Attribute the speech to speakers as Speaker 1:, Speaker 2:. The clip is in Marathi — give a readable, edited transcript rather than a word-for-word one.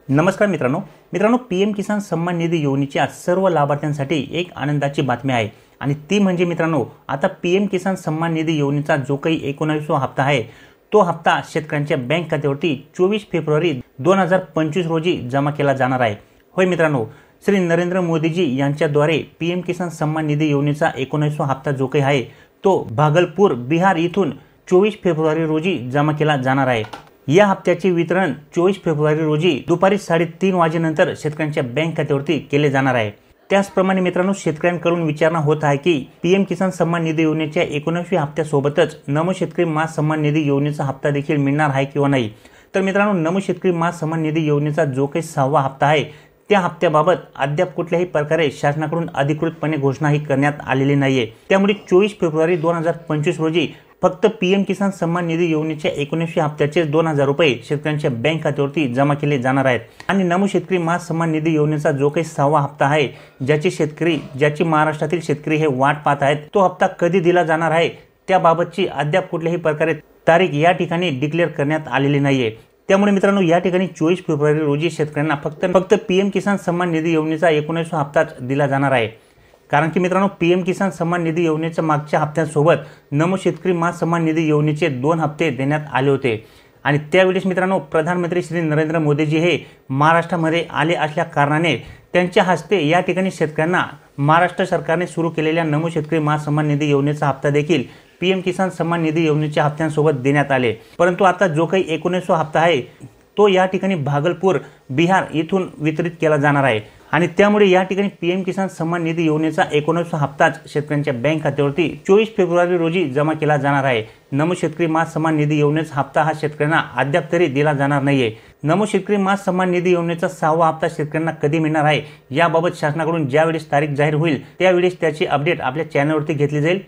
Speaker 1: नमस्कार मित्रांनो पीएम किसान सन्मान निधी योजनेच्या सर्व लाभार्थ्यांसाठी एक आनंदाची बातमी आहे आणि ती म्हणजे मित्रांनो आता पीएम किसान सन्मान निधी योजनेचा जो काही 19वा हप्ता आहे तो हप्ता शेतकऱ्यांच्या बँक खात्यावरती 24 फेब्रुवारी 2025 रोजी जमा केला जाणार आहे। होय मित्रांनो, श्री नरेंद्र मोदीजी यांच्याद्वारे पीएम किसान सन्मान निधी योजनेचा 19वा हप्ता जो काही आहे तो भागलपूर बिहार इथून 24 फेब्रुवारी रोजी जमा केला जाणार आहे। या हप्त्याचे वितरण 24 फेब्रुवारी रोजी दुपारी 3:30 वाजेनंतर शेतकऱ्यांच्या बँक खात्यावरती केले जाणार आहे। त्याचप्रमाणे मित्रांनो, शेतकऱ्यांकडून विचारणा होत आहे की पीएम किसान सन्मान निधी योजनेच्या 19व्या हप्त्यासोबतच नमो शेतकरी मास सन्मान निधी योजनेचा हप्ता देखील मिळणार आहे किंवा नाही। तर मित्रांनो, नमो शेतकरी मास सन्मान निधी योजनेचा जो काही 6वा हप्ता आहे त्या हप्त्याबाबत अद्याप कुठल्याही प्रकारे शासनाकडून अधिकृतपणे घोषणाही करण्यात आलेली नाहीये। त्यामुळे 24 फेब्रुवारी 2025 रोजी फक्त पीएम किसान सन्मान निधी योजनेच्या 19व्या हप्त्याचे 2000 रुपये शेतकऱ्यांच्या बँक खात्यावरती जमा केले जाणार आहेत। आणि नमो शेतकरी मास सन्मान निधी योजनेचा जो काही 6वा हप्ता आहे ज्याची महाराष्ट्रातील शेतकरी हे वाट पाहत आहेत तो हप्ता कधी दिला जाणार आहे त्याबाबतची अद्याप कुठल्याही प्रकारे तारीख या ठिकाणी डिक्लेअर करण्यात आलेली नाहीये। त्यामुळे मित्रांनो, या ठिकाणी 24 फेब्रुवारी रोजी शेतकऱ्यांना फक्त पीएम किसान सन्मान निधी योजनेचा 19वा हप्ताच दिला जाणार आहे। कारण की मित्रांनो, पीएम किसान सन्मान निधी योजनेच्या मागच्या हप्त्यांसोबत नमो शेतकरी मास सन्मान निधी योजनेचे 2 हप्ते देण्यात आले होते आणि त्यावेळेस मित्रांनो प्रधानमंत्री श्री नरेंद्र मोदीजी हे महाराष्ट्रामध्ये आले असल्या कारणाने त्यांच्या हस्ते या ठिकाणी शेतकऱ्यांना महाराष्ट्र सरकारने सुरू केलेल्या नमो शेतकरी मास सन्मान निधी योजनेचा हप्ता देखील पीएम किसान सन्मान निधी योजनेच्या हप्त्यांसोबत देण्यात आले। परंतु आता जो काही 19वा हप्ता आहे तो या ठिकाणी भागलपूर बिहार इथून वितरित केला जाणार आहे आणि त्यामुळे या ठिकाणी पीएम किसान सन्मान निधी योजनेचा 19वा हप्ताच शेतकऱ्यांच्या बँक खात्यावरती 24 फेब्रुवारी रोजी जमा केला जाणार आहे। नमो शेतकरी मास सन्मान निधी योजनेचा हप्ता हा शेतकऱ्यांना अद्याप तरी दिला जाणार नाहीये। नमो शेतकरी मास सन्मान निधी योजनेचा 6वा हप्ता शेतकऱ्यांना कधी मिळणार आहे याबाबत शासनाकडून ज्यावेळेस तारीख जाहीर होईल त्यावेळेस त्याची अपडेट आपल्या चॅनलवरती घेतली जाईल।